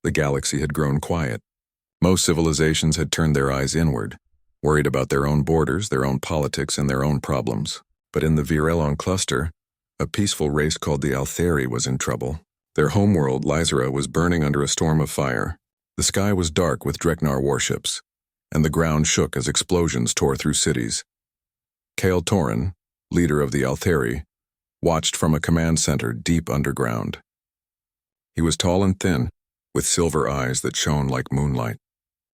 The galaxy had grown quiet. Most civilizations had turned their eyes inward, worried about their own borders, their own politics, and their own problems. But in the Virelon cluster, a peaceful race called the Altheri was in trouble. Their homeworld, Lysera, was burning under a storm of fire. The sky was dark with Dreknar warships, and the ground shook as explosions tore through cities. Kael Torin, leader of the Altheri, watched from a command center deep underground. He was tall and thin, with silver eyes that shone like moonlight.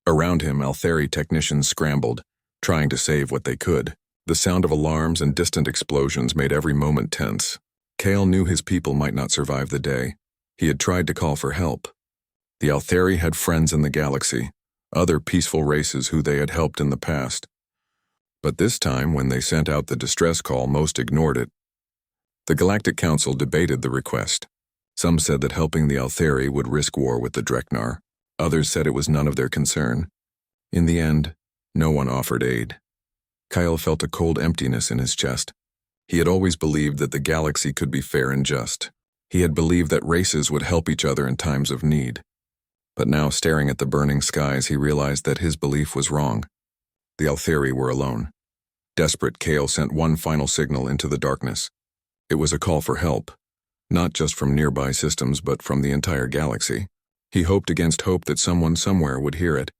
Around him, Altheri technicians scrambled, trying to save what they could. The sound of alarms and distant explosions made every moment tense. Kael knew his people might not survive the day. He had tried to call for help. The Altheri had friends in the galaxy, other peaceful races who they had helped in the past. But this time, when they sent out the distress call, most ignored it. The Galactic Council debated the request. Some said that helping the Altheri would risk war with the Dreknar. Others said it was none of their concern. In the end, no one offered aid. Kael felt a cold emptiness in his chest. He had always believed that the galaxy could be fair and just. He had believed that races would help each other in times of need. But now, staring at the burning skies, he realized that his belief was wrong. The Altheri were alone. Desperate, Kael sent one final signal into the darkness. It was a call for help, not just from nearby systems but from the entire galaxy. He hoped against hope that someone somewhere would hear it.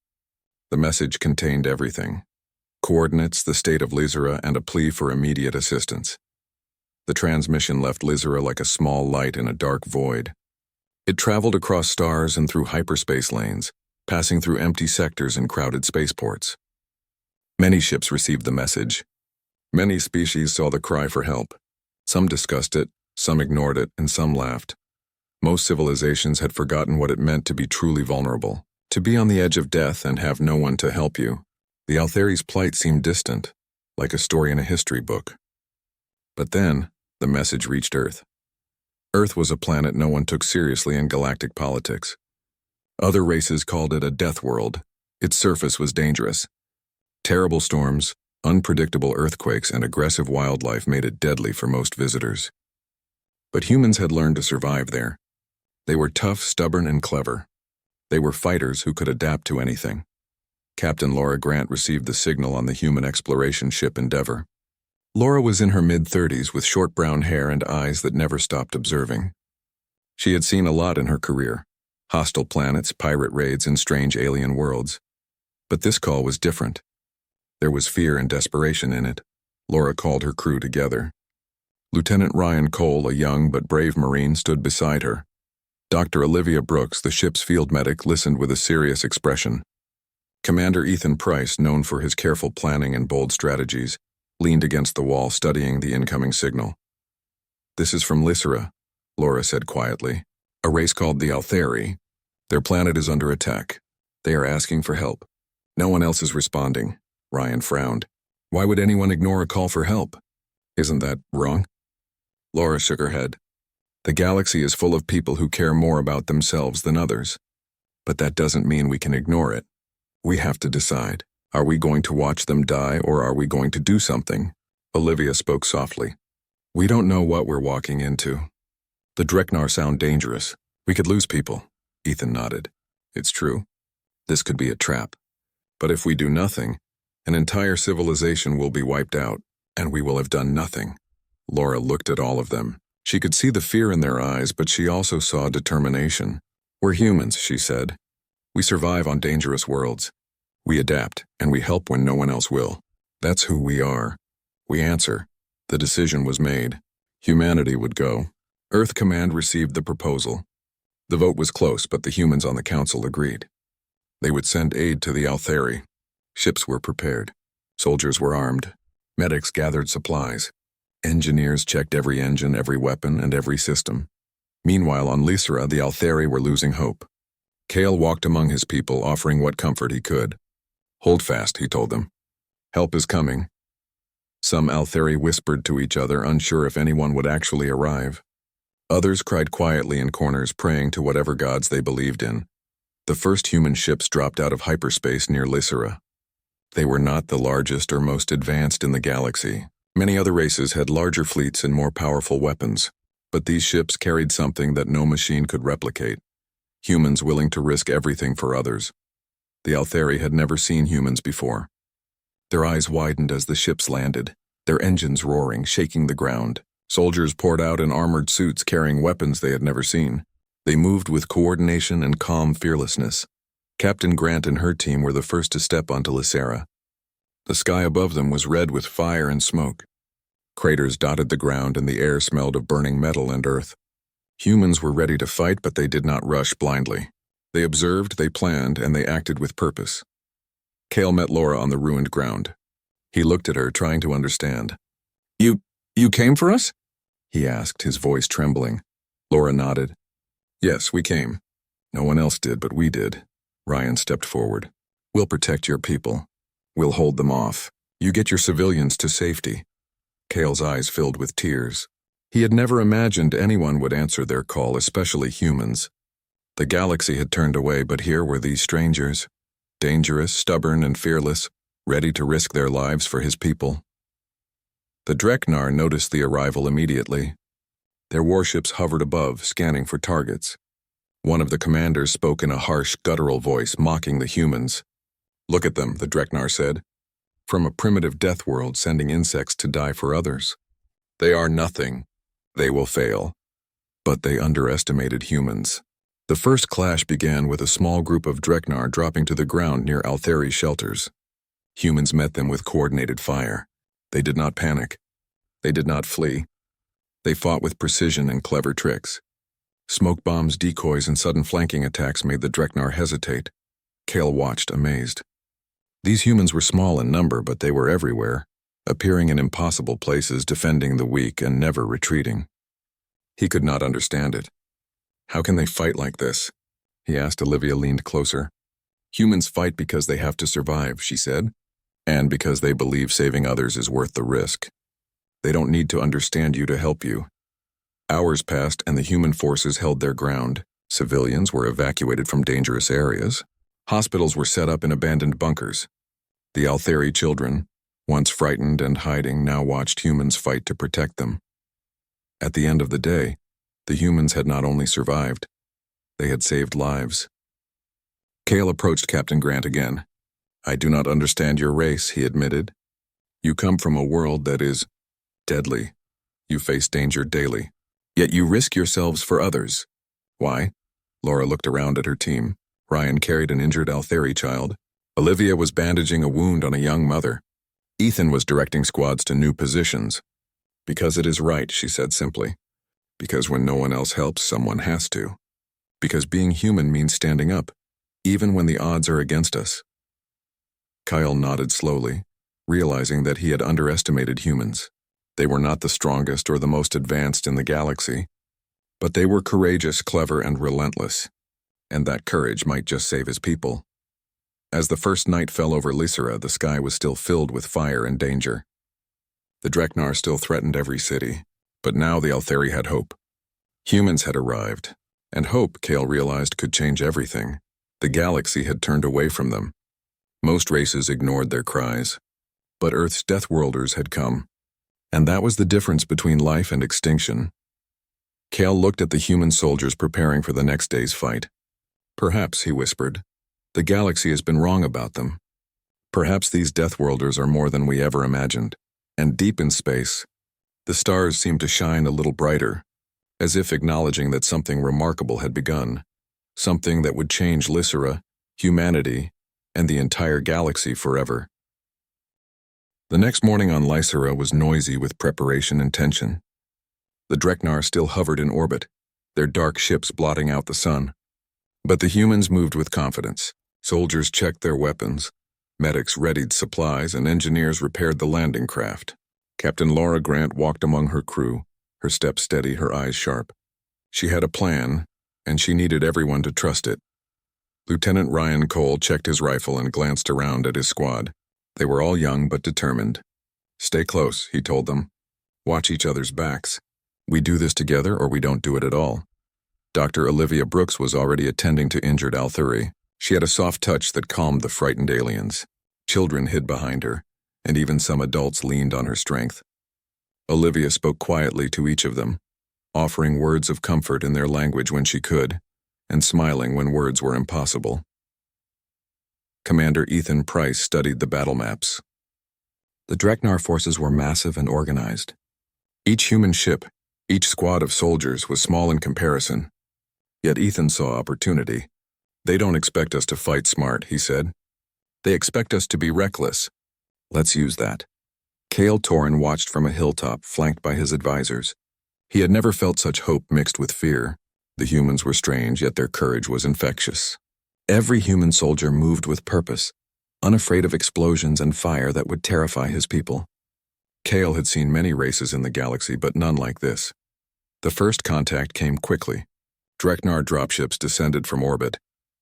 The message contained everything: coordinates, the state of Lysera, and a plea for immediate assistance. The transmission left Lysera like a small light in a dark void. It traveled across stars and through hyperspace lanes, passing through empty sectors and crowded spaceports. Many ships received the message. Many species saw the cry for help. Some discussed it, some ignored it, and some laughed. Most civilizations had forgotten what it meant to be truly vulnerable, to be on the edge of death and have no one to help you. The Altheri's plight seemed distant, like a story in a history book. But then, the message reached Earth. Earth was a planet no one took seriously in galactic politics. Other races called it a death world. Its surface was dangerous. Terrible storms, unpredictable earthquakes, and aggressive wildlife made it deadly for most visitors. But humans had learned to survive there. They were tough, stubborn, and clever. They were fighters who could adapt to anything. Captain Laura Grant received the signal on the human exploration ship Endeavour. Laura was in her mid-30s with short brown hair and eyes that never stopped observing. She had seen a lot in her career: hostile planets, pirate raids, and strange alien worlds. But this call was different. There was fear and desperation in it. Laura called her crew together. Lieutenant Ryan Cole, a young but brave Marine, stood beside her. Dr. Olivia Brooks, the ship's field medic, listened with a serious expression. Commander Ethan Price, known for his careful planning and bold strategies, leaned against the wall studying the incoming signal. "This is from Lysera," Laura said quietly. "A race called the Altheri. Their planet is under attack. They are asking for help. No one else is responding." Ryan frowned. "Why would anyone ignore a call for help? Isn't that wrong?" Laura shook her head. "The galaxy is full of people who care more about themselves than others. But that doesn't mean we can ignore it. We have to decide. Are we going to watch them die, or are we going to do something?" Olivia spoke softly. "We don't know what we're walking into. The Dreknar sound dangerous. We could lose people." Ethan nodded. "It's true. This could be a trap. But if we do nothing, an entire civilization will be wiped out, and we will have done nothing." Laura looked at all of them. She could see the fear in their eyes, but she also saw determination. "We're humans," she said. "We survive on dangerous worlds. We adapt, and we help when no one else will. That's who we are. We answer." The decision was made. Humanity would go. Earth Command received the proposal. The vote was close, but the humans on the council agreed. They would send aid to the Altheri. Ships were prepared. Soldiers were armed. Medics gathered supplies. Engineers checked every engine, every weapon, and every system. Meanwhile, on Lysera, the Altheri were losing hope. Kael walked among his people, offering what comfort he could. "Hold fast," he told them. "Help is coming." Some Altheri whispered to each other, unsure if anyone would actually arrive. Others cried quietly in corners, praying to whatever gods they believed in. The first human ships dropped out of hyperspace near Lysera. They were not the largest or most advanced in the galaxy. Many other races had larger fleets and more powerful weapons, but these ships carried something that no machine could replicate: humans willing to risk everything for others. The Altheri had never seen humans before. Their eyes widened as the ships landed, their engines roaring, shaking the ground. Soldiers poured out in armored suits carrying weapons they had never seen. They moved with coordination and calm fearlessness. Captain Grant and her team were the first to step onto Lysera. The sky above them was red with fire and smoke. Craters dotted the ground and the air smelled of burning metal and earth. Humans were ready to fight, but they did not rush blindly. They observed, they planned, and they acted with purpose. Cale met Laura on the ruined ground. He looked at her, trying to understand. You came for us?" he asked, his voice trembling. Laura nodded. "Yes, we came. No one else did, but we did." Ryan stepped forward. "We'll protect your people. We'll hold them off. You get your civilians to safety." Cale's eyes filled with tears. He had never imagined anyone would answer their call, especially humans. The galaxy had turned away, but here were these strangers, dangerous, stubborn, and fearless, ready to risk their lives for his people. The Dreknar noticed the arrival immediately. Their warships hovered above, scanning for targets. One of the commanders spoke in a harsh, guttural voice, mocking the humans. "Look at them," the Dreknar said. "From a primitive death world, sending insects to die for others. They are nothing. They will fail." But they underestimated humans. The first clash began with a small group of Dreknar dropping to the ground near Altheri shelters. Humans met them with coordinated fire. They did not panic. They did not flee. They fought with precision and clever tricks. Smoke bombs, decoys, and sudden flanking attacks made the Dreknar hesitate. Cale watched, amazed. These humans were small in number, but they were everywhere, appearing in impossible places, defending the weak and never retreating. He could not understand it. "How can they fight like this?" he asked. Olivia leaned closer. "Humans fight because they have to survive," she said, "and because they believe saving others is worth the risk. They don't need to understand you to help you." Hours passed and the human forces held their ground. Civilians were evacuated from dangerous areas. Hospitals were set up in abandoned bunkers. The Altheri children, once frightened and hiding, now watched humans fight to protect them. At the end of the day, the humans had not only survived, they had saved lives. Cale approached Captain Grant again. "I do not understand your race," he admitted. "You come from a world that is deadly. You face danger daily. Yet you risk yourselves for others. Why?" Laura looked around at her team. Ryan carried an injured Altheri child. Olivia was bandaging a wound on a young mother. Ethan was directing squads to new positions. "Because it is right," she said simply. "Because when no one else helps, someone has to. Because being human means standing up, even when the odds are against us." Kyle nodded slowly, realizing that he had underestimated humans. They were not the strongest or the most advanced in the galaxy, but they were courageous, clever, and relentless, and that courage might just save his people. As the first night fell over Lysera, the sky was still filled with fire and danger. The Dreknar still threatened every city, but now the Altheri had hope. Humans had arrived, and hope, Cale realized, could change everything. The galaxy had turned away from them. Most races ignored their cries, but Earth's Deathworlders had come. And that was the difference between life and extinction. Cale looked at the human soldiers preparing for the next day's fight. "Perhaps," he whispered, "the galaxy has been wrong about them. Perhaps these Deathworlders are more than we ever imagined." And deep in space, the stars seemed to shine a little brighter, as if acknowledging that something remarkable had begun, something that would change Lysera, humanity, and the entire galaxy forever. The next morning on Lysera was noisy with preparation and tension. The Dreknar still hovered in orbit, their dark ships blotting out the sun. But the humans moved with confidence. Soldiers checked their weapons, medics readied supplies, and engineers repaired the landing craft. Captain Laura Grant walked among her crew, her steps steady, her eyes sharp. She had a plan, and she needed everyone to trust it. Lieutenant Ryan Cole checked his rifle and glanced around at his squad. They were all young but determined. "Stay close," he told them. "Watch each other's backs. We do this together or we don't do it at all." Dr. Olivia Brooks was already attending to injured Altheri. She had a soft touch that calmed the frightened aliens. Children hid behind her, and even some adults leaned on her strength. Olivia spoke quietly to each of them, offering words of comfort in their language when she could. and smiling when words were impossible. Commander Ethan Price studied the battle maps. The Dreknar forces were massive and organized. Each human ship, each squad of soldiers was small in comparison. Yet Ethan saw opportunity. "They don't expect us to fight smart," he said. "They expect us to be reckless. Let's use that." Cale Torrin watched from a hilltop, flanked by his advisors. He had never felt such hope mixed with fear. The humans were strange, yet their courage was infectious. Every human soldier moved with purpose, unafraid of explosions and fire that would terrify his people. Cale had seen many races in the galaxy, but none like this. The first contact came quickly. Dreknar dropships descended from orbit,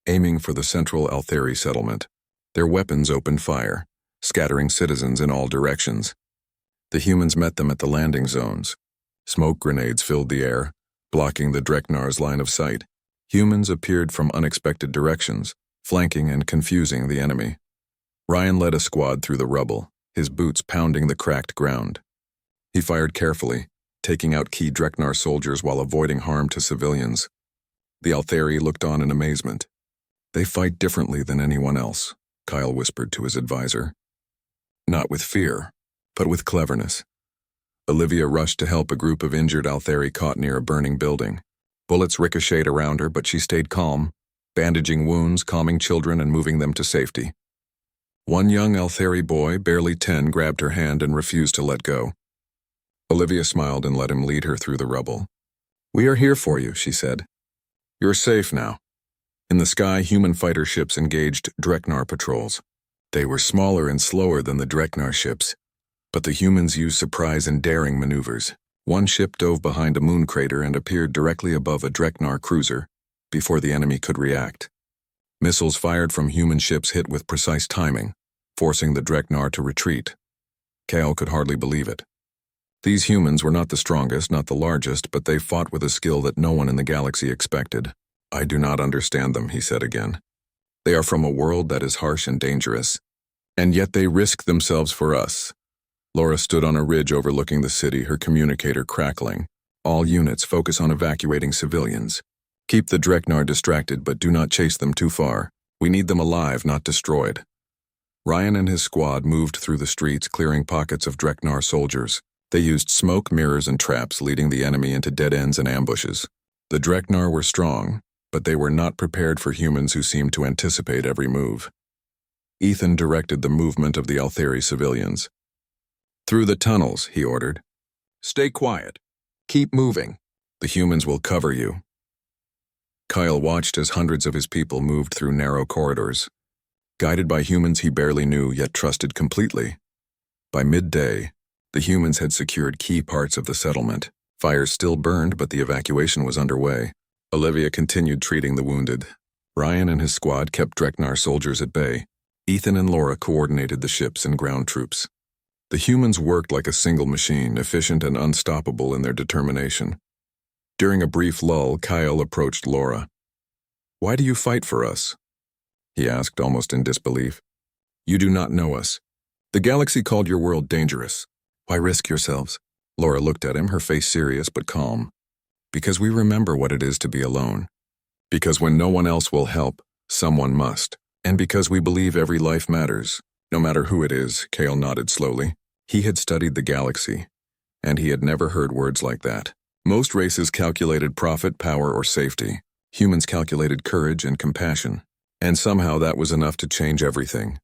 aiming for the central Altheri settlement. Their weapons opened fire, scattering citizens in all directions. The humans met them at the landing zones. Smoke grenades filled the air, blocking the Dreknar's line of sight. Humans appeared from unexpected directions, flanking and confusing the enemy. Ryan led a squad through the rubble, his boots pounding the cracked ground. He fired carefully, taking out key Dreknar soldiers while avoiding harm to civilians. The Altheri looked on in amazement. "They fight differently than anyone else," Kyle whispered to his advisor. "Not with fear, but with cleverness." Olivia rushed to help a group of injured Altheri caught near a burning building. Bullets ricocheted around her, but she stayed calm, bandaging wounds, calming children, and moving them to safety. One young Altheri boy, barely 10, grabbed her hand and refused to let go. Olivia smiled and let him lead her through the rubble. "We are here for you," she said. "You're safe now." In the sky, human fighter ships engaged Dreknar patrols. They were smaller and slower than the Dreknar ships, but the humans used surprise and daring maneuvers. One ship dove behind a moon crater and appeared directly above a Dreknar cruiser before the enemy could react. Missiles fired from human ships hit with precise timing, forcing the Dreknar to retreat. Cale could hardly believe it. These humans were not the strongest, not the largest, but they fought with a skill that no one in the galaxy expected. "I do not understand them," he said again. "They are from a world that is harsh and dangerous, and yet they risk themselves for us." Laura stood on a ridge overlooking the city, her communicator crackling. "All units focus on evacuating civilians. Keep the Dreknar distracted, but do not chase them too far. We need them alive, not destroyed." Ryan and his squad moved through the streets, clearing pockets of Dreknar soldiers. They used smoke, mirrors, and traps, leading the enemy into dead ends and ambushes. The Dreknar were strong, but they were not prepared for humans who seemed to anticipate every move. Ethan directed the movement of the Altheri civilians. "Through the tunnels," he ordered. "Stay quiet. Keep moving. The humans will cover you." Kyle watched as hundreds of his people moved through narrow corridors. Guided by humans he barely knew, yet trusted completely. By midday, the humans had secured key parts of the settlement. Fires still burned, but the evacuation was underway. Olivia continued treating the wounded. Ryan and his squad kept Dreknar soldiers at bay. Ethan and Laura coordinated the ships and ground troops. The humans worked like a single machine, efficient and unstoppable in their determination. During a brief lull, Kyle approached Laura. "Why do you fight for us?" he asked, almost in disbelief. "You do not know us. The galaxy called your world dangerous. Why risk yourselves?" Laura looked at him, her face serious but calm. "Because we remember what it is to be alone. Because when no one else will help, someone must. And because we believe every life matters, no matter who it is." Cale nodded slowly. He had studied the galaxy, and he had never heard words like that. Most races calculated profit, power, or safety. Humans calculated courage and compassion. And somehow that was enough to change everything.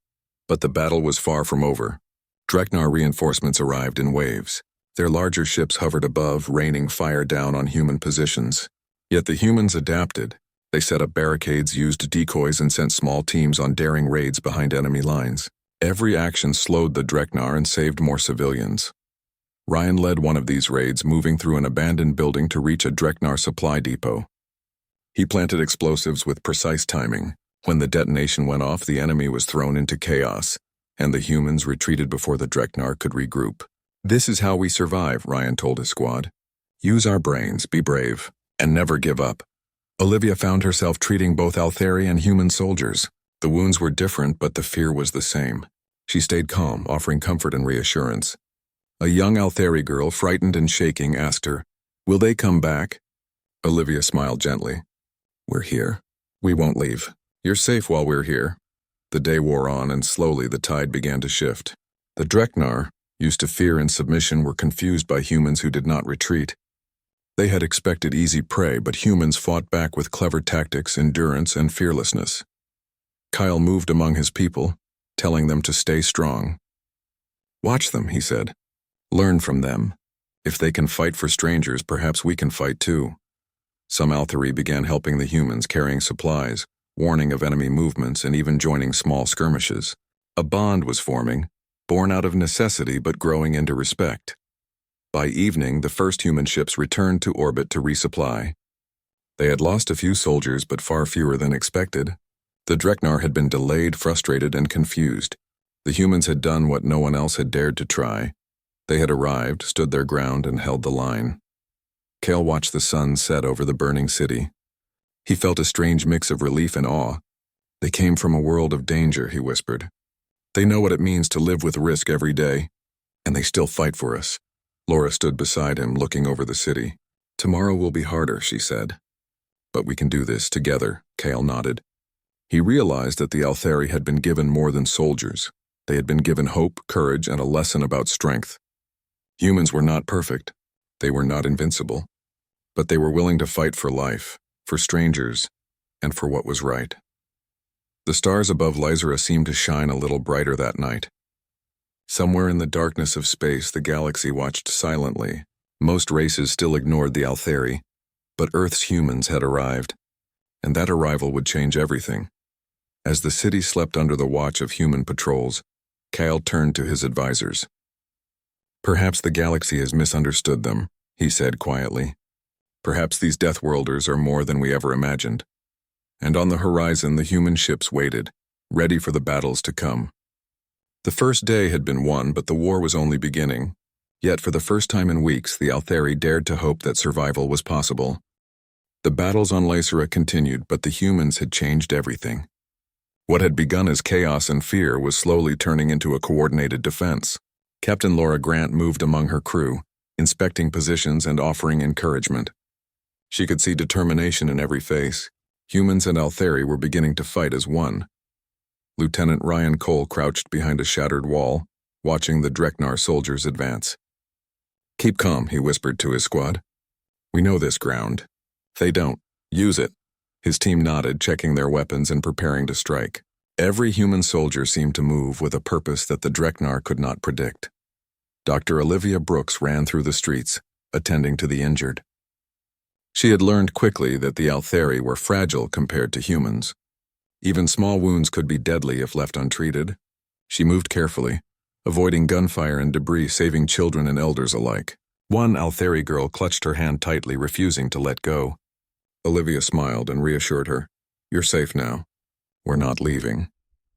But the battle was far from over. Dreknar reinforcements arrived in waves. Their larger ships hovered above, raining fire down on human positions. Yet the humans adapted. They set up barricades, used decoys, and sent small teams on daring raids behind enemy lines. Every action slowed the Dreknar and saved more civilians. Ryan led one of these raids, moving through an abandoned building to reach a Dreknar supply depot. He planted explosives with precise timing. When the detonation went off, the enemy was thrown into chaos, and the humans retreated before the Dreknar could regroup. "This is how we survive," Ryan told his squad. "Use our brains, be brave, and never give up." Olivia found herself treating both Altheri and human soldiers. The wounds were different, but the fear was the same. She stayed calm, offering comfort and reassurance. A young Altheri girl, frightened and shaking, asked her, "Will they come back?" Olivia smiled gently. We're here. We won't leave. You're safe while we're here. The day wore on, and slowly the tide began to shift. The Dreknar, used to fear and submission, were confused by humans who did not retreat. They had expected easy prey, but humans fought back with clever tactics, endurance, and fearlessness. Kyle moved among his people, telling them to stay strong. "Watch them," he said. "Learn from them. If they can fight for strangers, perhaps we can fight too." Some Althari began helping the humans, carrying supplies, warning of enemy movements, and even joining small skirmishes. A bond was forming, born out of necessity but growing into respect. By evening, the first human ships returned to orbit to resupply. They had lost a few soldiers, but far fewer than expected. The Dreknar had been delayed, frustrated, and confused. The humans had done what no one else had dared to try. They had arrived, stood their ground, and held the line. Kale watched the sun set over the burning city. He felt a strange mix of relief and awe. "They came from a world of danger," he whispered. "They know what it means to live with risk every day, and they still fight for us." Laura stood beside him, looking over the city. "Tomorrow will be harder," she said. "But we can do this together," Kale nodded. He realized that the Althari had been given more than soldiers. They had been given hope, courage, and a lesson about strength. Humans were not perfect. They were not invincible. But they were willing to fight for life, for strangers, and for what was right. The stars above Lysera seemed to shine a little brighter that night. Somewhere in the darkness of space, the galaxy watched silently. Most races still ignored the Althari, but Earth's humans had arrived, and that arrival would change everything. As the city slept under the watch of human patrols, Kyle turned to his advisors. "Perhaps the galaxy has misunderstood them," he said quietly. "Perhaps these Deathworlders are more than we ever imagined." And on the horizon, the human ships waited, ready for the battles to come. The first day had been won, but the war was only beginning. Yet for the first time in weeks, the Althari dared to hope that survival was possible. The battles on Lysera continued, but the humans had changed everything. What had begun as chaos and fear was slowly turning into a coordinated defense. Captain Laura Grant moved among her crew, inspecting positions and offering encouragement. She could see determination in every face. Humans and Althari were beginning to fight as one. Lieutenant Ryan Cole crouched behind a shattered wall, watching the Dreknar soldiers advance. "Keep calm," he whispered to his squad. "We know this ground. They don't. Use it." His team nodded, checking their weapons and preparing to strike. Every human soldier seemed to move with a purpose that the Dreknar could not predict. Dr. Olivia Brooks ran through the streets, attending to the injured. She had learned quickly that the Althari were fragile compared to humans. Even small wounds could be deadly if left untreated. She moved carefully, avoiding gunfire and debris, saving children and elders alike. One Althari girl clutched her hand tightly, refusing to let go. Olivia smiled and reassured her. "You're safe now. We're not leaving."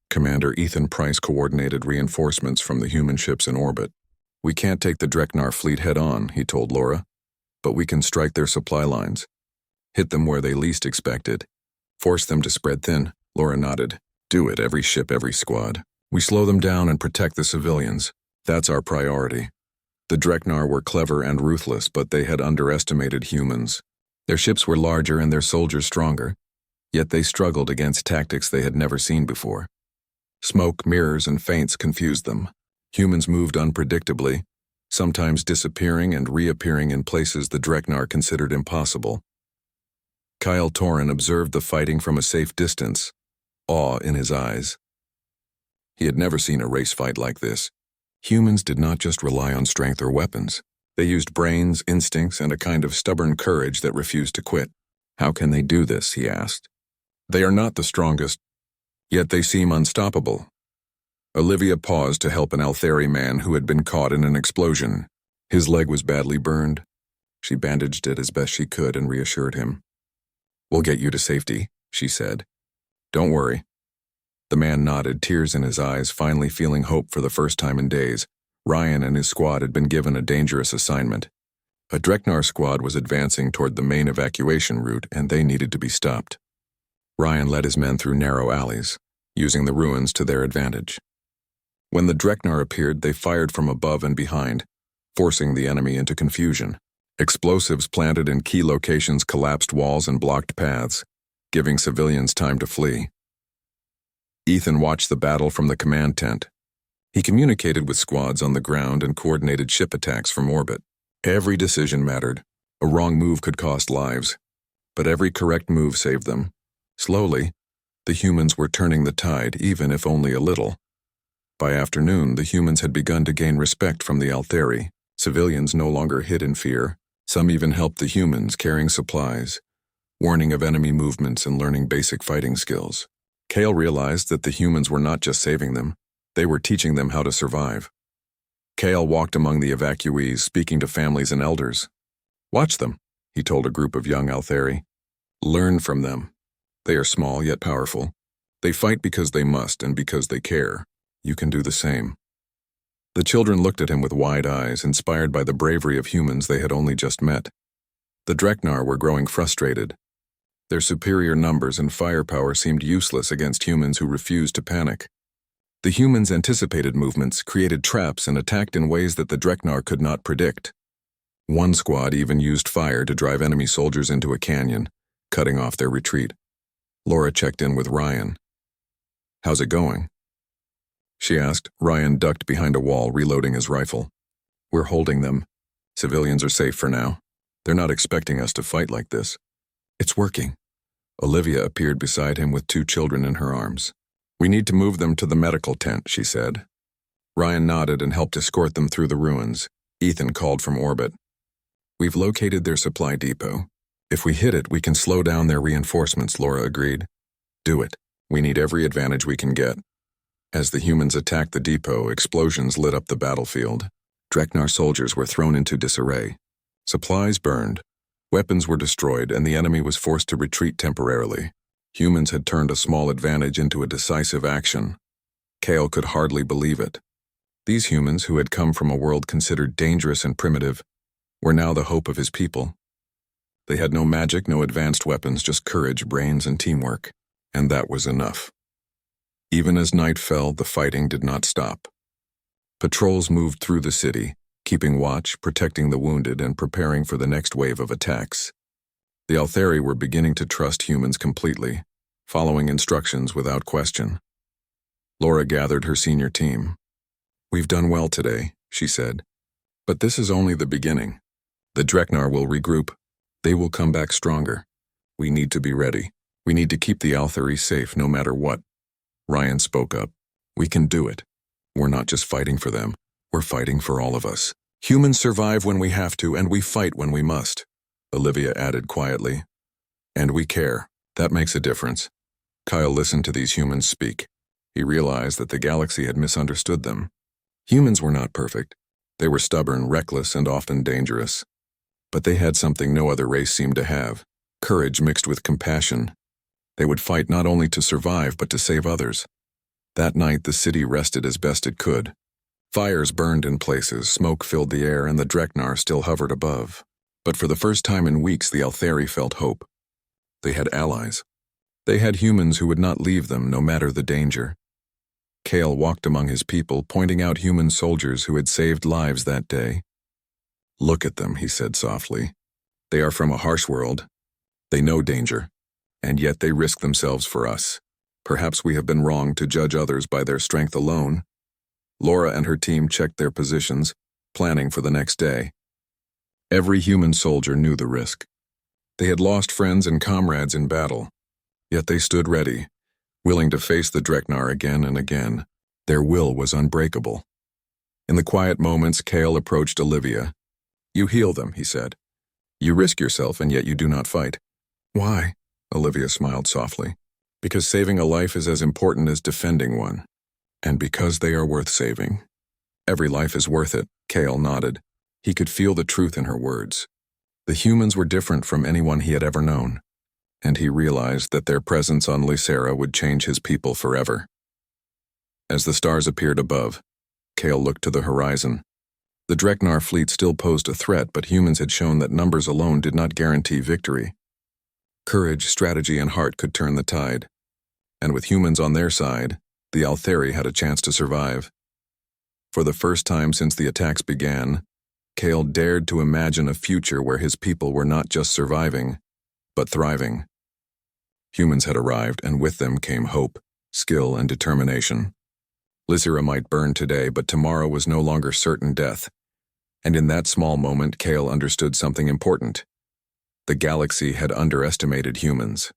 Commander Ethan Price coordinated reinforcements from the human ships in orbit. "We can't take the Dreknar fleet head-on," he told Laura, "but we can strike their supply lines. Hit them where they least expect it. Force them to spread thin." Laura nodded. "Do it, every ship, every squad. We slow them down and protect the civilians. That's our priority." The Dreknar were clever and ruthless, but they had underestimated humans. Their ships were larger and their soldiers stronger, yet they struggled against tactics they had never seen before. Smoke, mirrors, and feints confused them. Humans moved unpredictably, sometimes disappearing and reappearing in places the Dreknar considered impossible. Kyle Torin observed the fighting from a safe distance, awe in his eyes. He had never seen a race fight like this. Humans did not just rely on strength or weapons. They used brains, instincts, and a kind of stubborn courage that refused to quit. "How can they do this?" he asked. "They are not the strongest, yet they seem unstoppable." Olivia paused to help an Althari man who had been caught in an explosion. His leg was badly burned. She bandaged it as best she could and reassured him. "We'll get you to safety," she said. "Don't worry." The man nodded, tears in his eyes, finally feeling hope for the first time in days. Ryan and his squad had been given a dangerous assignment. A Dreknar squad was advancing toward the main evacuation route, and they needed to be stopped. Ryan led his men through narrow alleys, using the ruins to their advantage. When the Dreknar appeared, they fired from above and behind, forcing the enemy into confusion. Explosives planted in key locations collapsed walls and blocked paths. giving civilians time to flee. Ethan watched the battle from the command tent. He communicated with squads on the ground and coordinated ship attacks from orbit. Every decision mattered. A wrong move could cost lives, but every correct move saved them. Slowly, the humans were turning the tide, even if only a little. By afternoon, the humans had begun to gain respect from the Altheri. Civilians no longer hid in fear. Some even helped the humans, carrying supplies, warning of enemy movements and learning basic fighting skills. Kale realized that the humans were not just saving them, they were teaching them how to survive. Kale walked among the evacuees, speaking to families and elders. "Watch them," he told a group of young Altheri. "Learn from them. They are small yet powerful. They fight because they must and because they care. You can do the same." The children looked at him with wide eyes, inspired by the bravery of humans they had only just met. The Dreknar were growing frustrated. Their superior numbers and firepower seemed useless against humans who refused to panic. The humans anticipated movements, created traps, and attacked in ways that the Dreknar could not predict. One squad even used fire to drive enemy soldiers into a canyon, cutting off their retreat. Laura checked in with Ryan. "How's it going?" she asked. Ryan ducked behind a wall, reloading his rifle. "We're holding them. Civilians are safe for now. They're not expecting us to fight like this." "It's working." Olivia appeared beside him with 2 children in her arms. "We need to move them to the medical tent," she said. Ryan nodded and helped escort them through the ruins. Ethan called from orbit. "We've located their supply depot. If we hit it, we can slow down their reinforcements," Laura agreed. "Do it. We need every advantage we can get." As the humans attacked the depot, explosions lit up the battlefield. Dreknar soldiers were thrown into disarray. Supplies burned, weapons were destroyed, and the enemy was forced to retreat temporarily. Humans had turned a small advantage into a decisive action. Kale could hardly believe it. These humans, who had come from a world considered dangerous and primitive, were now the hope of his people. They had no magic, no advanced weapons, just courage, brains, and teamwork. And that was enough. Even as night fell, the fighting did not stop. Patrols moved through the city, keeping watch, protecting the wounded, and preparing for the next wave of attacks. The Altheri were beginning to trust humans completely, following instructions without question. Laura gathered her senior team. "We've done well today," she said. "But this is only the beginning. The Dreknar will regroup. They will come back stronger. We need to be ready. We need to keep the Altheri safe no matter what." Ryan spoke up. "We can do it. We're not just fighting for them. We're fighting for all of us. Humans survive when we have to, and we fight when we must," Olivia added quietly. "And we care. That makes a difference." Kyle listened to these humans speak. He realized that the galaxy had misunderstood them. Humans were not perfect. They were stubborn, reckless, and often dangerous. But they had something no other race seemed to have: courage mixed with compassion. They would fight not only to survive, but to save others. That night, the city rested as best it could. Fires burned in places, smoke filled the air, and the Dreknar still hovered above. But for the first time in weeks, the Altheri felt hope. They had allies. They had humans who would not leave them, no matter the danger. Kale walked among his people, pointing out human soldiers who had saved lives that day. "Look at them," he said softly. "They are from a harsh world. They know danger, and yet they risk themselves for us. Perhaps we have been wrong to judge others by their strength alone." Laura and her team checked their positions, planning for the next day. Every human soldier knew the risk. They had lost friends and comrades in battle, yet they stood ready, willing to face the Dreknar again and again. Their will was unbreakable. In the quiet moments, Kale approached Olivia. "You heal them," he said. "You risk yourself, and yet you do not fight." "Why?" Olivia smiled softly. "Because saving a life is as important as defending one. And because they are worth saving." "Every life is worth it," Kale nodded. He could feel the truth in her words. The humans were different from anyone he had ever known, and he realized that their presence on Lysera would change his people forever. As the stars appeared above, Kale looked to the horizon. The Dreknar fleet still posed a threat, but humans had shown that numbers alone did not guarantee victory. Courage, strategy, and heart could turn the tide. And with humans on their side, the Altheri had a chance to survive. For the first time since the attacks began, Kale dared to imagine a future where his people were not just surviving, but thriving. Humans had arrived, and with them came hope, skill, and determination. Lysira might burn today, but tomorrow was no longer certain death. And in that small moment, Kale understood something important. The galaxy had underestimated humans.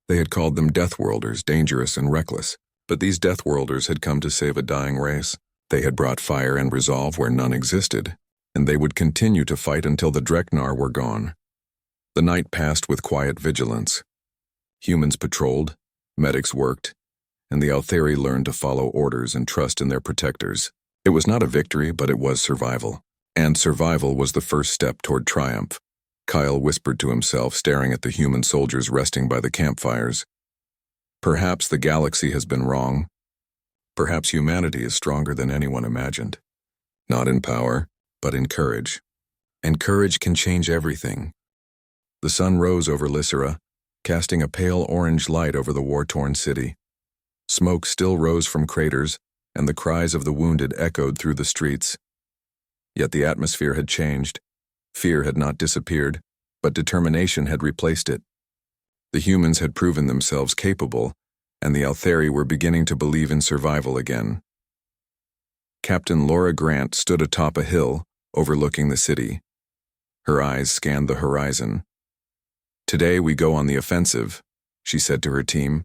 They had called them Deathworlders, dangerous and reckless, but these Deathworlders had come to save a dying race. They had brought fire and resolve where none existed, and they would continue to fight until the Dreknar were gone. The night passed with quiet vigilance. Humans patrolled, medics worked, and the Altheri learned to follow orders and trust in their protectors. It was not a victory, but it was survival. And survival was the first step toward triumph. Kyle whispered to himself, staring at the human soldiers resting by the campfires. Perhaps the galaxy has been wrong. Perhaps humanity is stronger than anyone imagined. Not in power, but in courage. And courage can change everything. The sun rose over Lysira, casting a pale orange light over the war-torn city. Smoke still rose from craters, and the cries of the wounded echoed through the streets. Yet the atmosphere had changed. Fear had not disappeared, but determination had replaced it. The humans had proven themselves capable, and the Altheri were beginning to believe in survival again. Captain Laura Grant stood atop a hill, overlooking the city. Her eyes scanned the horizon. "Today we go on the offensive," she said to her team.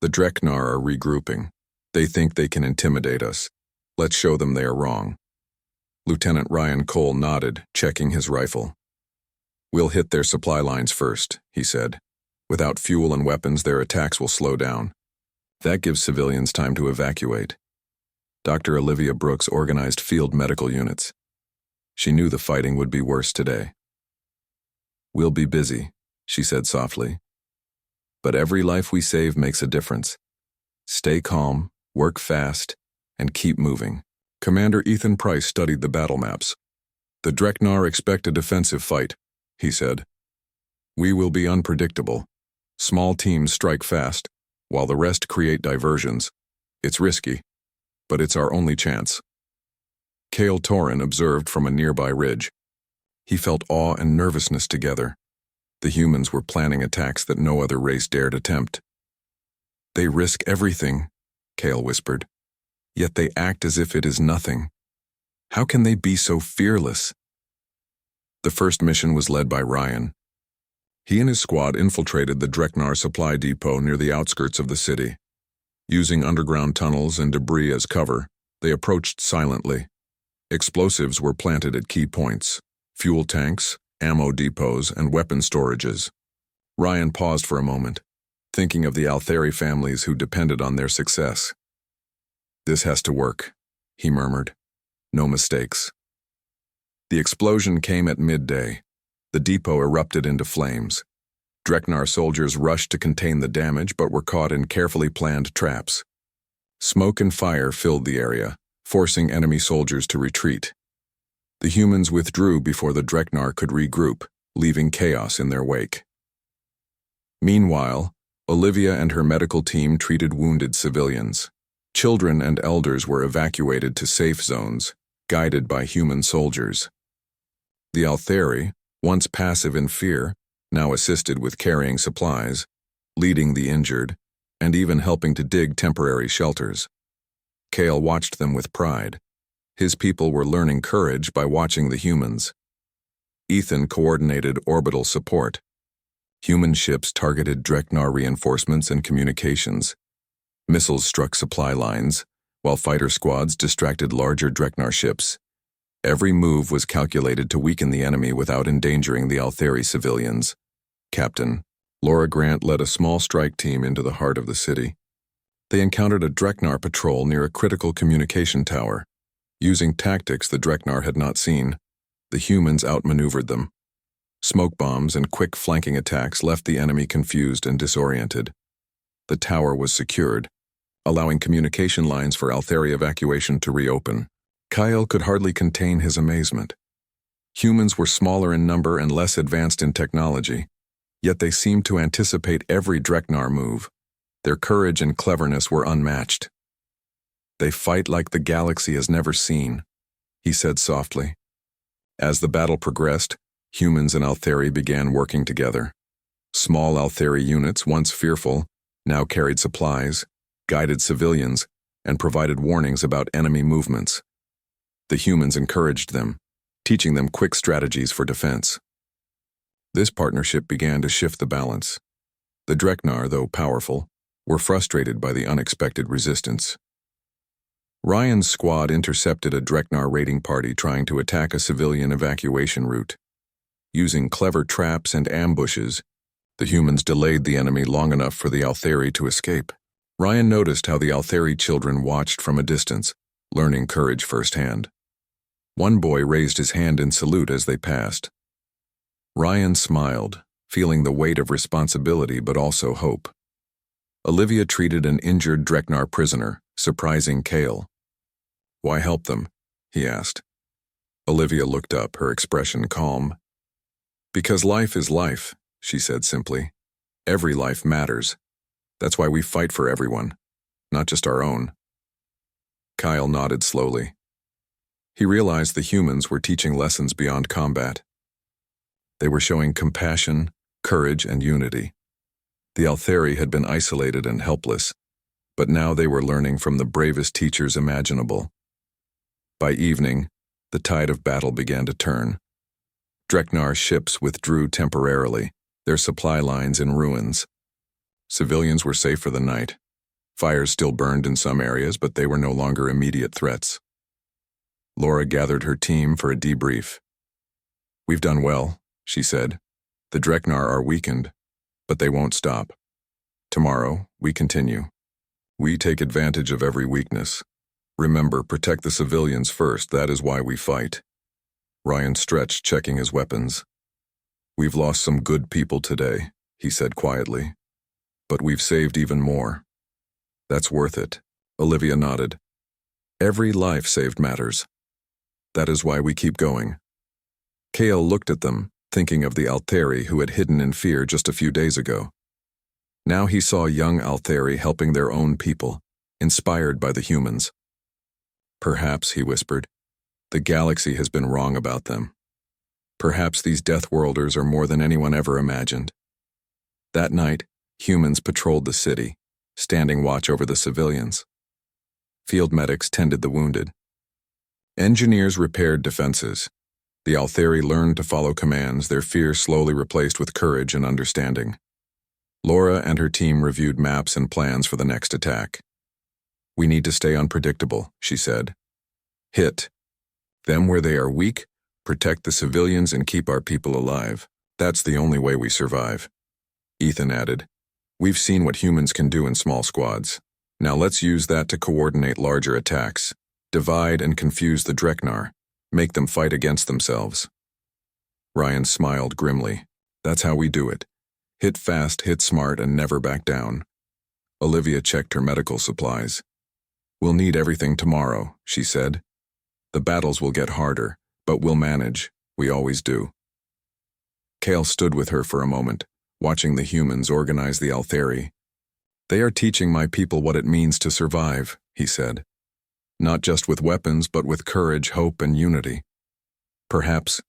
"The Dreknar are regrouping. They think they can intimidate us. Let's show them they are wrong." Lieutenant Ryan Cole nodded, checking his rifle. "We'll hit their supply lines first," he said. "Without fuel and weapons, their attacks will slow down. That gives civilians time to evacuate." Dr. Olivia Brooks organized field medical units. She knew the fighting would be worse today. "We'll be busy," she said softly. "But every life we save makes a difference. Stay calm, work fast, and keep moving." Commander Ethan Price studied the battle maps. "The Dreknar expect a defensive fight," he said. "We will be unpredictable. Small teams strike fast, while the rest create diversions. It's risky, but it's our only chance." Kale Torin observed from a nearby ridge. He felt awe and nervousness together. The humans were planning attacks that no other race dared attempt. "They risk everything," Kale whispered. "Yet they act as if it is nothing. How can they be so fearless?" The first mission was led by Ryan. He and his squad infiltrated the Dreknar supply depot near the outskirts of the city. Using underground tunnels and debris as cover, they approached silently. Explosives were planted at key points: fuel tanks, ammo depots, and weapon storages. Ryan paused for a moment, thinking of the Altheri families who depended on their success. "This has to work," he murmured. "No mistakes." The explosion came at midday. The depot erupted into flames. Dreknar soldiers rushed to contain the damage but were caught in carefully planned traps. Smoke and fire filled the area, forcing enemy soldiers to retreat. The humans withdrew before the Dreknar could regroup, leaving chaos in their wake. Meanwhile, Olivia and her medical team treated wounded civilians. Children and elders were evacuated to safe zones, guided by human soldiers. The Altheri, once passive in fear, now assisted with carrying supplies, leading the injured, and even helping to dig temporary shelters. Kale watched them with pride. His people were learning courage by watching the humans. Ethan coordinated orbital support. Human ships targeted Dreknar reinforcements and communications. Missiles struck supply lines, while fighter squads distracted larger Dreknar ships. Every move was calculated to weaken the enemy without endangering the Altheri civilians. Captain Laura Grant led a small strike team into the heart of the city. They encountered a Dreknar patrol near a critical communication tower. Using tactics the Dreknar had not seen, the humans outmaneuvered them. Smoke bombs and quick flanking attacks left the enemy confused and disoriented. The tower was secured, allowing communication lines for Altheri evacuation to reopen. Kyle could hardly contain his amazement. Humans were smaller in number and less advanced in technology, yet they seemed to anticipate every Dreknar move. Their courage and cleverness were unmatched. "They fight like the galaxy has never seen," he said softly. As the battle progressed, humans and Altheri began working together. Small Altheri units, once fearful, now carried supplies, guided civilians, and provided warnings about enemy movements. The humans encouraged them, teaching them quick strategies for defense. This partnership began to shift the balance. The Dreknar, though powerful, were frustrated by the unexpected resistance. Ryan's squad intercepted a Dreknar raiding party trying to attack a civilian evacuation route. Using clever traps and ambushes, the humans delayed the enemy long enough for the Altheri to escape. Ryan noticed how the Altheri children watched from a distance, learning courage firsthand. One boy raised his hand in salute as they passed. Ryan smiled, feeling the weight of responsibility but also hope. Olivia treated an injured Dreknar prisoner, surprising Kale. "Why help them?" he asked. Olivia looked up, her expression calm. "Because life is life," she said simply. "Every life matters. That's why we fight for everyone, not just our own." Kyle nodded slowly. He realized the humans were teaching lessons beyond combat. They were showing compassion, courage, and unity. The Altheri had been isolated and helpless, but now they were learning from the bravest teachers imaginable. By evening, the tide of battle began to turn. Dreknar ships withdrew temporarily, their supply lines in ruins. Civilians were safe for the night. Fires still burned in some areas, but they were no longer immediate threats. Laura gathered her team for a debrief. "We've done well," she said. "The Dreknar are weakened, but they won't stop. Tomorrow, we continue. We take advantage of every weakness. Remember, protect the civilians first, that is why we fight." Ryan stretched, checking his weapons. "We've lost some good people today," he said quietly. "But we've saved even more. That's worth it." Olivia nodded. "Every life saved matters. That is why we keep going." Kale looked at them, thinking of the Altheri who had hidden in fear just a few days ago. Now he saw young Altheri helping their own people, inspired by the humans. "Perhaps," he whispered, "the galaxy has been wrong about them. Perhaps these Deathworlders are more than anyone ever imagined." That night, humans patrolled the city, standing watch over the civilians. Field medics tended the wounded. Engineers repaired defenses. The Altheri learned to follow commands, their fear slowly replaced with courage and understanding. Laura and her team reviewed maps and plans for the next attack. "We need to stay unpredictable," she said. "Hit them where they are weak, protect the civilians, and keep our people alive. That's the only way we survive." Ethan added, "We've seen what humans can do in small squads. Now let's use that to coordinate larger attacks. Divide and confuse the Dreknar. Make them fight against themselves." Ryan smiled grimly. "That's how we do it. Hit fast, hit smart, and never back down." Olivia checked her medical supplies. "We'll need everything tomorrow," she said. "The battles will get harder, but we'll manage. We always do." Kale stood with her for a moment, watching the humans organize the Altheri. "They are teaching my people what it means to survive," he said. "Not just with weapons, but with courage, hope, and unity. Perhaps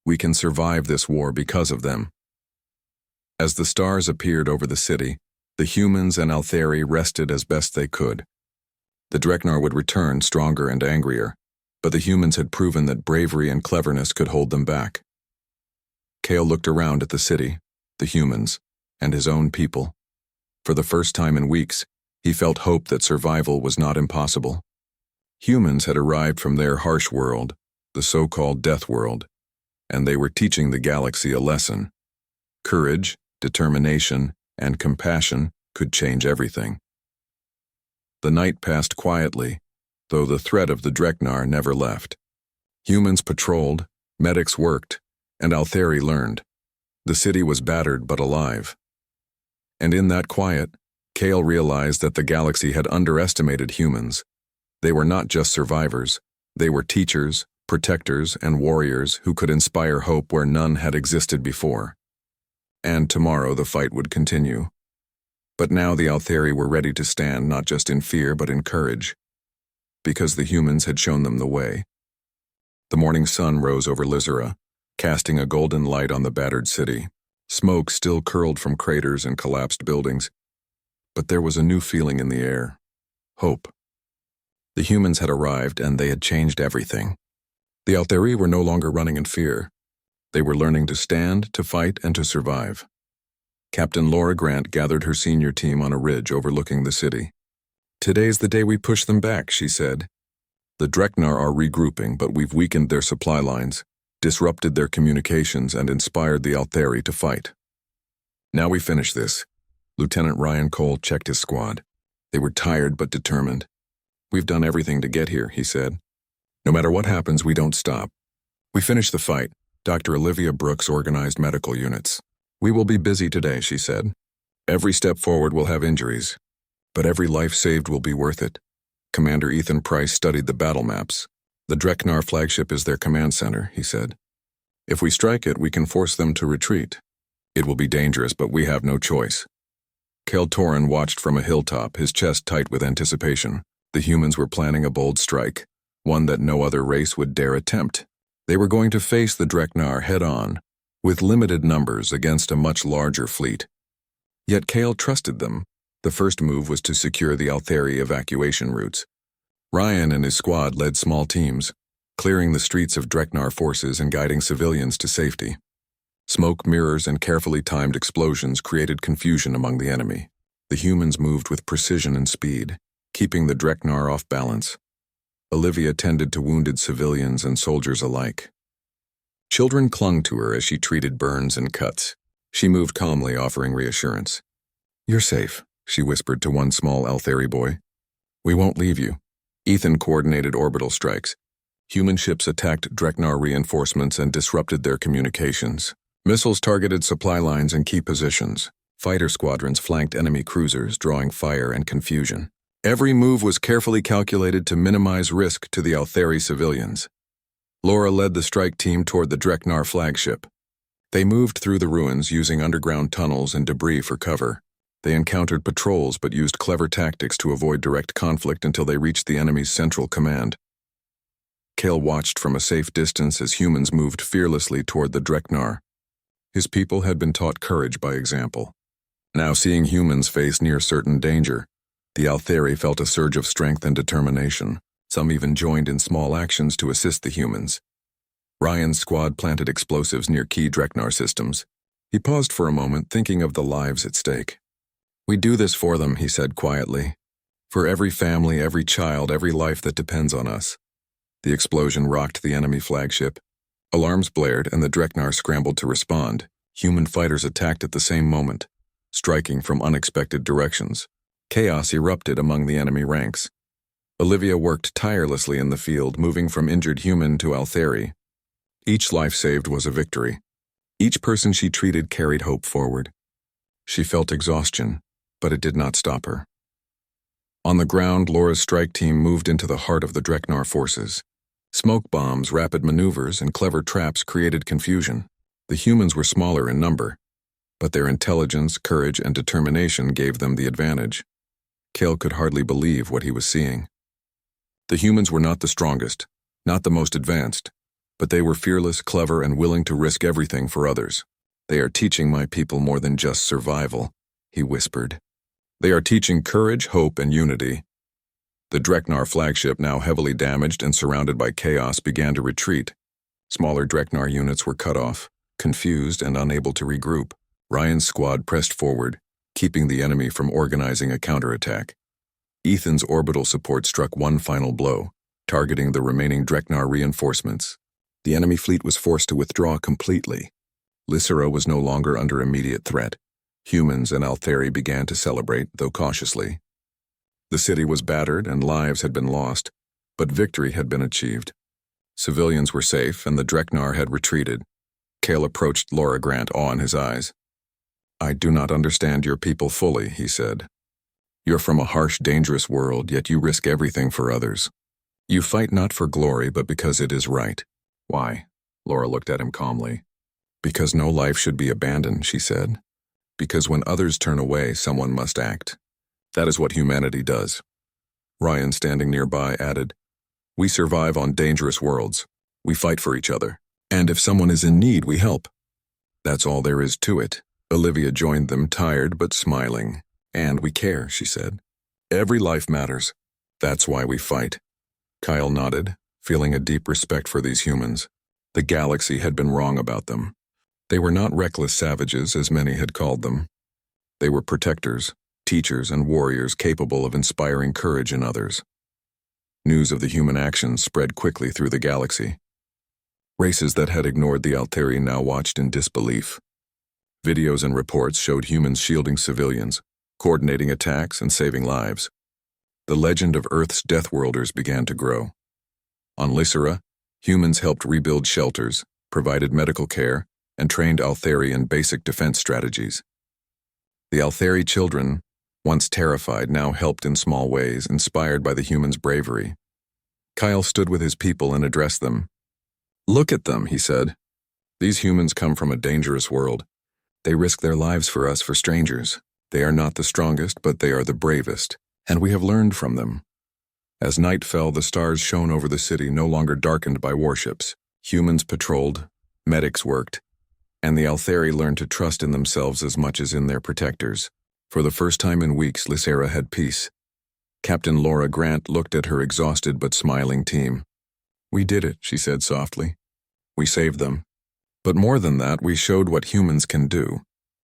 we can survive this war because of them." As the stars appeared over the city, the humans and Altheri rested as best they could. The Dreknar would return stronger and angrier, but the humans had proven that bravery and cleverness could hold them back. Kale looked around at the city, the humans, and his own people. For the first time in weeks, he felt hope that survival was not impossible. Humans had arrived from their harsh world, the so-called Death World, and they were teaching the galaxy a lesson. Courage, determination, and compassion could change everything. The night passed quietly, though the threat of the Dreknar never left. Humans patrolled, medics worked, and Altheri learned. The city was battered but alive. And in that quiet, Kale realized that the galaxy had underestimated humans. They were not just survivors. They were teachers, protectors, and warriors who could inspire hope where none had existed before. And tomorrow the fight would continue. But now the Altheri were ready to stand not just in fear but in courage, because the humans had shown them the way. The morning sun rose over Lizera, casting a golden light on the battered city. Smoke still curled from craters and collapsed buildings, but there was a new feeling in the air. Hope. The humans had arrived and they had changed everything. The Altheri were no longer running in fear. They were learning to stand, to fight, and to survive. Captain Laura Grant gathered her senior team on a ridge overlooking the city. "Today's the day we push them back," she said. "The Dreknar are regrouping, but we've weakened their supply lines, disrupted their communications, and inspired the Altheri to fight. Now we finish this." Lieutenant Ryan Cole checked his squad. They were tired but determined. "We've done everything to get here," he said. "No matter what happens, we don't stop. We finish the fight." Dr. Olivia Brooks organized medical units. "We will be busy today," she said. "Every step forward will have injuries, but every life saved will be worth it." Commander Ethan Price studied the battle maps. "The Dreknar flagship is their command center," he said. "If we strike it, we can force them to retreat. It will be dangerous, but we have no choice." Kel Torin watched from a hilltop, his chest tight with anticipation. The humans were planning a bold strike, one that no other race would dare attempt. They were going to face the Dreknar head-on, with limited numbers against a much larger fleet. Yet Kale trusted them. The first move was to secure the Altheri evacuation routes. Ryan and his squad led small teams, clearing the streets of Dreknar forces and guiding civilians to safety. Smoke mirrors and carefully timed explosions created confusion among the enemy. The humans moved with precision and speed, keeping the Dreknar off balance. Olivia tended to wounded civilians and soldiers alike. Children clung to her as she treated burns and cuts. She moved calmly, offering reassurance. "You're safe," she whispered to one small Altheri boy. "We won't leave you." Ethan coordinated orbital strikes. Human ships attacked Dreknar reinforcements and disrupted their communications. Missiles targeted supply lines and key positions. Fighter squadrons flanked enemy cruisers, drawing fire and confusion. Every move was carefully calculated to minimize risk to the Altheri civilians. Laura led the strike team toward the Dreknar flagship. They moved through the ruins using underground tunnels and debris for cover. They encountered patrols but used clever tactics to avoid direct conflict until they reached the enemy's central command. Kale watched from a safe distance as humans moved fearlessly toward the Dreknar. His people had been taught courage by example. Now seeing humans face near certain danger, the Altheri felt a surge of strength and determination. Some even joined in small actions to assist the humans. Ryan's squad planted explosives near key Dreknar systems. He paused for a moment, thinking of the lives at stake. "We do this for them," he said quietly. "For every family, every child, every life that depends on us." The explosion rocked the enemy flagship. Alarms blared and the Dreknar scrambled to respond. Human fighters attacked at the same moment, striking from unexpected directions. Chaos erupted among the enemy ranks. Olivia worked tirelessly in the field, moving from injured human to Altheri. Each life saved was a victory. Each person she treated carried hope forward. She felt exhaustion, but it did not stop her. On the ground, Laura's strike team moved into the heart of the Dreknar forces. Smoke bombs, rapid maneuvers, and clever traps created confusion. The humans were smaller in number, but their intelligence, courage, and determination gave them the advantage. Kale could hardly believe what he was seeing. The humans were not the strongest, not the most advanced, but they were fearless, clever, and willing to risk everything for others. "They are teaching my people more than just survival," he whispered. "They are teaching courage, hope, and unity." The Dreknar flagship, now heavily damaged and surrounded by chaos, began to retreat. Smaller Dreknar units were cut off, confused and unable to regroup. Ryan's squad pressed forward, keeping the enemy from organizing a counterattack. Ethan's orbital support struck one final blow, targeting the remaining Dreknar reinforcements. The enemy fleet was forced to withdraw completely. Lysera was no longer under immediate threat. Humans and Altheri began to celebrate, though cautiously. The city was battered and lives had been lost, but victory had been achieved. Civilians were safe and the Dreknar had retreated. Kale approached Laura Grant, awe in his eyes. "I do not understand your people fully," he said. "You're from a harsh, dangerous world, yet you risk everything for others. You fight not for glory, but because it is right." "Why?" Laura looked at him calmly. "Because no life should be abandoned," she said. "Because when others turn away, someone must act. That is what humanity does." Ryan, standing nearby, added, "We survive on dangerous worlds. We fight for each other. And if someone is in need, we help." That's all there is to it. Olivia joined them, tired but smiling. And we care, she said. Every life matters. That's why we fight. Kyle nodded, feeling a deep respect for these humans. The galaxy had been wrong about them. They were not reckless savages, as many had called them. They were protectors, teachers, and warriors capable of inspiring courage in others. News of the human actions spread quickly through the galaxy. Races that had ignored the Alteri now watched in disbelief. Videos and reports showed humans shielding civilians, coordinating attacks, and saving lives. The legend of Earth's Deathworlders began to grow. On Lysera, humans helped rebuild shelters, provided medical care, and trained Altheri in basic defense strategies. The Altheri children, once terrified, now helped in small ways, inspired by the humans' bravery. Kyle stood with his people and addressed them. "Look at them," he said. "These humans come from a dangerous world. They risk their lives for us, for strangers. They are not the strongest, but they are the bravest, and we have learned from them." As night fell, the stars shone over the city, no longer darkened by warships. Humans patrolled, medics worked, and the Altheri learned to trust in themselves as much as in their protectors. For the first time in weeks, Lysera had peace. Captain Laura Grant looked at her exhausted but smiling team. "We did it," she said softly. "We saved them. But more than that, we showed what humans can do.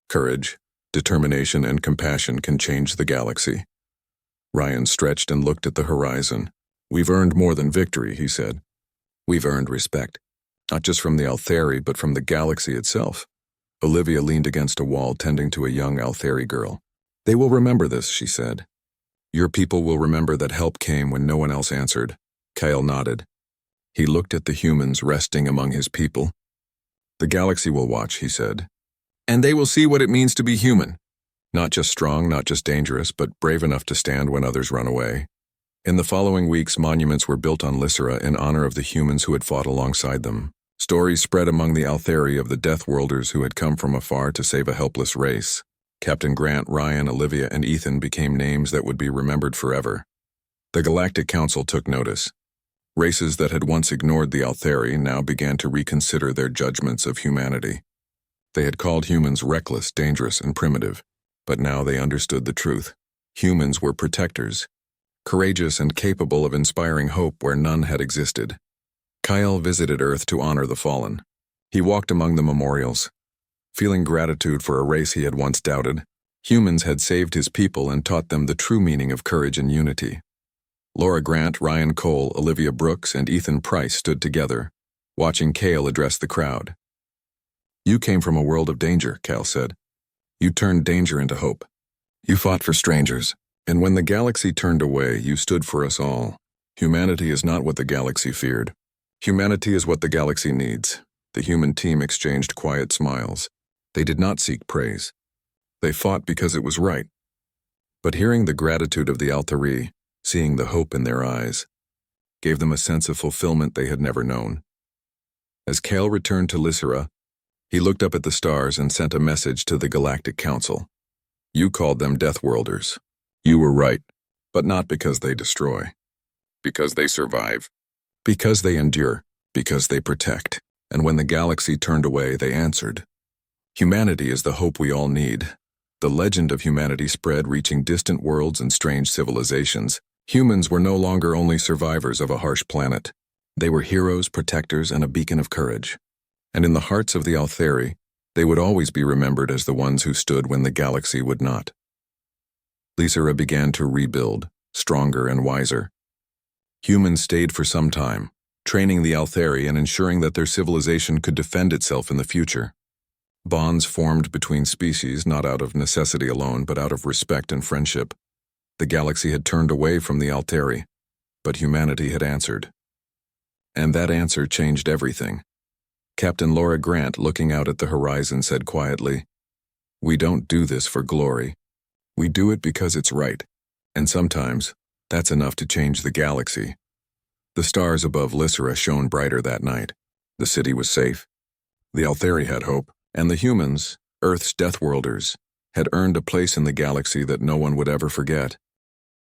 Courage, determination, and compassion can change the galaxy." Ryan stretched and looked at the horizon. "We've earned more than victory," he said. "We've earned respect. Not just from the Altheri, but from the galaxy itself." Olivia leaned against a wall, tending to a young Altheri girl. "They will remember this," she said. "Your people will remember that help came when no one else answered." Kyle nodded. He looked at the humans resting among his people. "The galaxy will watch," he said. "And they will see what it means to be human. Not just strong, not just dangerous, but brave enough to stand when others run away." In the following weeks, monuments were built on Lysera in honor of the humans who had fought alongside them. Stories spread among the Altheri of the Deathworlders who had come from afar to save a helpless race. Captain Grant, Ryan, Olivia, and Ethan became names that would be remembered forever. The Galactic Council took notice. Races that had once ignored the Altheri now began to reconsider their judgments of humanity. They had called humans reckless, dangerous, and primitive, but now they understood the truth. Humans were protectors, courageous and capable of inspiring hope where none had existed. Kyle visited Earth to honor the fallen. He walked among the memorials, feeling gratitude for a race he had once doubted. Humans had saved his people and taught them the true meaning of courage and unity. Laura Grant, Ryan Cole, Olivia Brooks, and Ethan Price stood together, watching Kale address the crowd. "You came from a world of danger," Kale said. "You turned danger into hope. You fought for strangers, and when the galaxy turned away, you stood for us all. Humanity is not what the galaxy feared. Humanity is what the galaxy needs." The human team exchanged quiet smiles. They did not seek praise. They fought because it was right. But hearing the gratitude of the Altheri, seeing the hope in their eyes, gave them a sense of fulfillment they had never known. As Kale returned to Lysera, he looked up at the stars and sent a message to the Galactic Council. "You called them Deathworlders. You were right, but not because they destroy. Because they survive. Because they endure. Because they protect. And when the galaxy turned away, they answered. Humanity is the hope we all need." The legend of humanity spread, reaching distant worlds and strange civilizations. Humans were no longer only survivors of a harsh planet. They were heroes, protectors, and a beacon of courage. And in the hearts of the Altheri, they would always be remembered as the ones who stood when the galaxy would not. Lysera began to rebuild, stronger and wiser. Humans stayed for some time, training the Altheri and ensuring that their civilization could defend itself in the future. Bonds formed between species, not out of necessity alone, but out of respect and friendship. The galaxy had turned away from the Altheri, but humanity had answered. And that answer changed everything. Captain Laura Grant, looking out at the horizon, said quietly, "We don't do this for glory. We do it because it's right. And sometimes, that's enough to change the galaxy." The stars above Lysera shone brighter that night. The city was safe. The Altheri had hope, and the humans, Earth's Deathworlders, had earned a place in the galaxy that no one would ever forget.